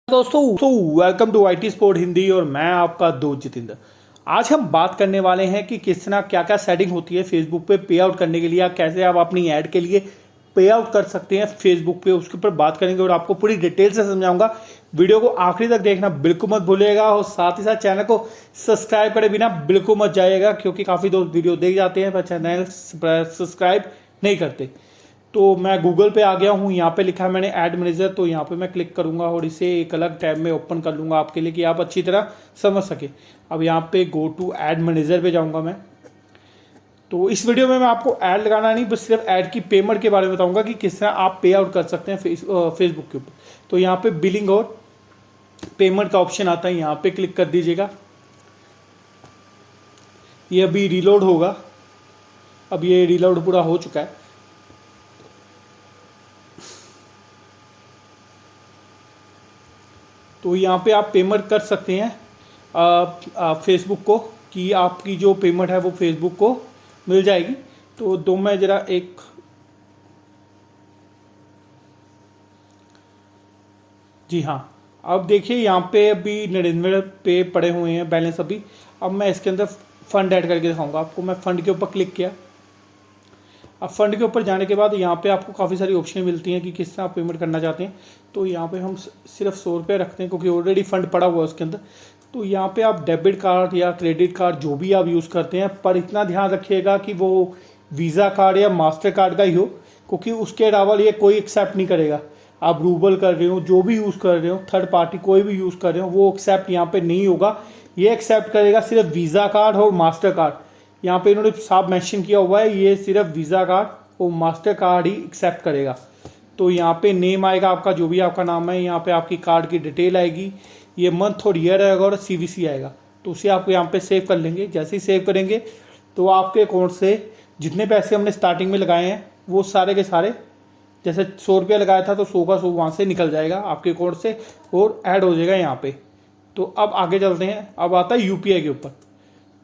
दोस्तों welcome to IT sport Hindi और मैं आपका दोस्त जितेंद्र। आज हम बात करने वाले हैं कि किस तरह क्या क्या सेटिंग होती है फेसबुक पे पे आउट करने के लिए, या कैसे आप अपनी ऐड के लिए पे आउट कर सकते हैं फेसबुक पे, उसके ऊपर बात करेंगे और आपको पूरी डिटेल से समझाऊंगा। वीडियो को आखिरी तक देखना बिल्कुल मत भूलिएगा और साथ ही साथ चैनल को सब्सक्राइब करे बिना बिल्कुल मत जाइएगा, क्योंकि काफ़ी दोस्त वीडियो देख जाते हैं पर चैनल सब्सक्राइब नहीं करते। तो मैं गूगल पे आ गया हूँ, यहाँ पे लिखा है मैंने ऐड मैनेजर, तो यहाँ पे मैं क्लिक करूँगा और इसे एक अलग टैब में ओपन कर लूँगा आपके लिए कि आप अच्छी तरह समझ सके। अब यहाँ पे गो टू ऐड मैनेजर पे जाऊँगा मैं। तो इस वीडियो में मैं आपको ऐड लगाना नहीं, बस सिर्फ ऐड की पेमेंट के बारे में बताऊँगा कि किस तरह आप पे आउट कर सकते हैं फेसबुक के ऊपर। तो यहाँ पे बिलिंग और पेमेंट का ऑप्शन आता है, यहाँ पे क्लिक कर दीजिएगा। ये अभी रिलोड होगा, अब ये रिलोड पूरा हो चुका है। तो यहाँ पे आप पेमेंट कर सकते हैं फेसबुक को, कि आपकी जो पेमेंट है वो फेसबुक को मिल जाएगी। तो दो मैं ज़रा एक जी हाँ, अब देखिए यहाँ पे अभी 99 पे पड़े हुए हैं बैलेंस अभी। अब मैं इसके अंदर फ़ंड ऐड करके दिखाऊंगा आपको। मैं फ़ंड के ऊपर क्लिक किया। अब फंड के ऊपर जाने के बाद यहाँ पे आपको काफ़ी सारी ऑप्शन मिलती हैं कि किस तरह आप पेमेंट करना चाहते हैं। तो यहाँ पे हम सिर्फ 100 रुपये रखते हैं, क्योंकि ऑलरेडी फंड पड़ा हुआ है उसके अंदर। तो यहाँ पे आप डेबिट कार्ड या क्रेडिट कार्ड जो भी आप यूज़ करते हैं, पर इतना ध्यान रखिएगा कि वो वीज़ा कार्ड या मास्टर कार्ड का ही हो, क्योंकि उसके अलावा ये कोई एक्सेप्ट नहीं करेगा। आप रूबल कर रहे हो, जो भी यूज़ कर रहे हो, थर्ड पार्टी कोई भी यूज़ कर रहे हो, वो एक्सेप्ट यहाँ पे नहीं होगा। ये एक्सेप्ट करेगा सिर्फ वीज़ा कार्ड और मास्टर कार्ड। यहाँ पे इन्होंने साफ मेंशन किया हुआ है, ये सिर्फ वीज़ा कार्ड और मास्टर कार्ड ही एक्सेप्ट करेगा। तो यहाँ पे नेम आएगा आपका, जो भी आपका नाम है, यहाँ पे आपकी कार्ड की डिटेल आएगी, ये मंथ और ईयर आएगा और सीवीसी आएगा। तो उसे आप यहाँ पे सेव कर लेंगे। जैसे ही सेव करेंगे तो आपके अकाउंट से जितने पैसे हमने स्टार्टिंग में लगाए हैं वो सारे के सारे, जैसे 100 रुपया लगाया था तो 100 का 100 वहाँ से निकल जाएगा आपके अकाउंट से और ऐड हो जाएगा यहाँ पे। तो अब आगे चलते हैं। अब आता है यूपीआई के ऊपर।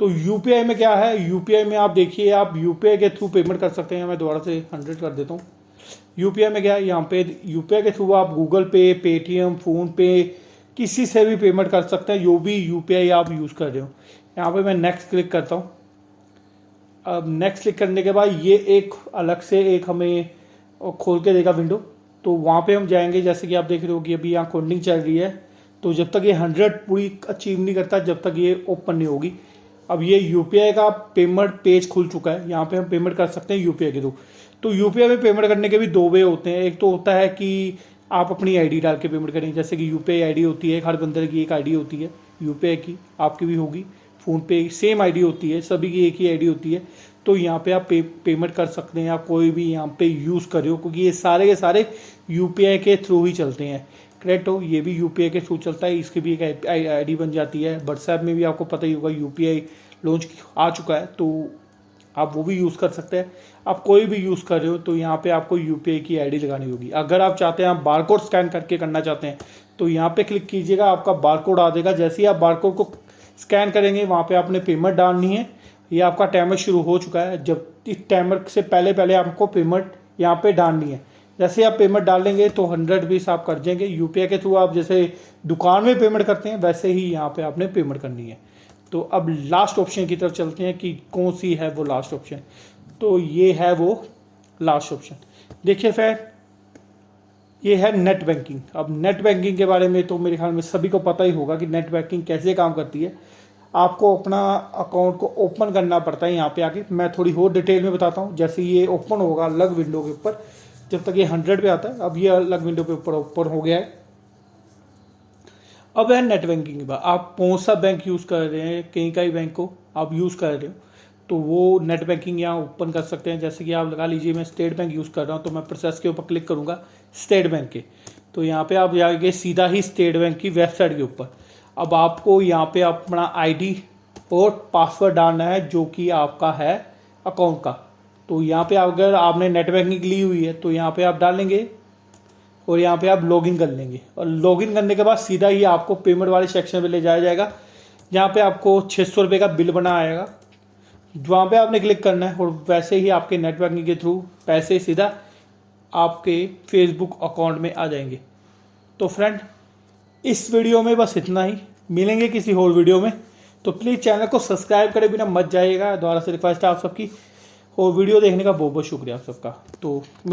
तो यूपीआई में क्या है, यूपीआई में आप देखिए, आप यूपीआई के थ्रू पेमेंट कर सकते हैं। मैं दोबारा से 100 कर देता हूँ। यूपीआई में क्या है, यहाँ पे यूपीआई के थ्रू आप गूगल पे, पेटीएम, फ़ोन पे, किसी से भी पेमेंट कर सकते हैं जो भी यूपीआई आप यूज़ कर रहे हो। यहाँ पे मैं नेक्स्ट क्लिक करता हूँ। अब नेक्स्ट क्लिक करने के बाद ये एक अलग से एक हमें खोल के देगा विंडो। तो वहाँ पे हम जाएंगे, जैसे कि आप देख रहे हो कि अभी यहाँ कोडिंग चल रही है। तो जब तक ये 100 पूरी अचीव नहीं करता, जब तक ये ओपन नहीं होगी। अब ये यूपीआई का पेमेंट पेज खुल चुका है, यहाँ पे हम पेमेंट कर सकते हैं यूपीआई के थ्रू। तो यूपीआई में पेमेंट करने के भी दो वे होते हैं। एक तो होता है कि आप अपनी आईडी डाल के पेमेंट करें, जैसे कि यूपीआई आईडी होती है, हर बंदे की एक आईडी होती है यूपीआई की, आपकी भी होगी। फ़ोनपे सेम आईडी होती है, सभी की एक ही आईडी होती है। तो यहाँ पे आप पेमेंट कर सकते हैं, आप कोई भी यहाँ पे यूज़ कर रहे हो, क्योंकि ये सारे के सारे यूपीआई के थ्रू ही चलते हैं। करेक्ट हो, ये भी यूपीआई के थ्रू चलता है, इसकी भी एक आईडी बन जाती है। व्हाट्सएप में भी आपको पता ही होगा यूपीआई लॉन्च आ चुका है, तो आप वो भी यूज़ कर सकते हैं। आप कोई भी यूज़ कर रहे हो तो यहाँ पे आपको यूपीआई की आईडी लगानी होगी। अगर आप चाहते हैं, आप बारकोड स्कैन करके करना चाहते हैं, तो यहाँ पे क्लिक कीजिएगा, आपका बारकोड आ जाएगा। जैसे ही आप बारकोड को स्कैन करेंगे, वहाँ पे आपने पेमेंट डालनी है। ये आपका टाइमर शुरू हो चुका है। जब इस टाइमर से पहले पहले आपको पेमेंट यहाँ पे डालनी है। जैसे आप पेमेंट डालेंगे तो 100 रुपीज़ आप कर देंगे। यूपीआई के थ्रू आप जैसे दुकान में पेमेंट करते हैं, वैसे ही यहाँ पे आपने पेमेंट करनी है। तो अब लास्ट ऑप्शन की तरफ चलते हैं कि कौन सी है वो लास्ट ऑप्शन। तो ये है वो लास्ट ऑप्शन। देखिए फिर ये है नेट बैंकिंग। अब नेट बैंकिंग के बारे में तो मेरे ख्याल में सभी को पता ही होगा कि नेट बैंकिंग कैसे काम करती है। आपको अपना अकाउंट को ओपन करना पड़ता है। यहाँ पे आके मैं थोड़ी और डिटेल में बताता हूँ। जैसे ये ओपन होगा अलग विंडो के ऊपर, जब तक ये 100 पे आता है। अब ये अलग विंडो पे ऊपर ओपन हो गया है। अब है नेट बैंकिंग के बाद आप कौन सा बैंक यूज़ कर रहे हैं, कहीं का ही बैंक को आप यूज़ कर रहे हो, तो वो नेट बैंकिंग यहाँ ओपन कर सकते हैं। जैसे कि आप लगा लीजिए मैं स्टेट बैंक यूज़ कर रहा हूँ, तो मैं प्रोसेस के ऊपर क्लिक करूँगा स्टेट बैंक के। तो यहाँ पे आप जाएंगे सीधा ही स्टेट बैंक की वेबसाइट के ऊपर। अब आपको यहाँ पे अपना आईडी और पासवर्ड डालना है, जो कि आपका है अकाउंट का। तो यहाँ पे अगर आपने नेट बैंकिंग ली हुई है तो यहाँ पे आप डालेंगे और यहाँ पे आप लॉगिन कर लेंगे। और लॉगिन करने के बाद सीधा ही आपको पेमेंट वाले सेक्शन पे ले जाया जाएगा, जहाँ पे आपको 600 रुपये का बिल बना आएगा। वहाँ पे आपने क्लिक करना है और वैसे ही आपके नेट बैंकिंग के थ्रू पैसे सीधा आपके फेसबुक अकाउंट में आ जाएंगे। तो फ्रेंड, इस वीडियो में बस इतना ही, मिलेंगे किसी और वीडियो में। तो प्लीज़ चैनल को सब्सक्राइब करे बिना मत जाइएगा, दोबारा से रिक्वेस्ट है आप सबकी। और वीडियो देखने का बहुत बहुत शुक्रिया आप सबका। तो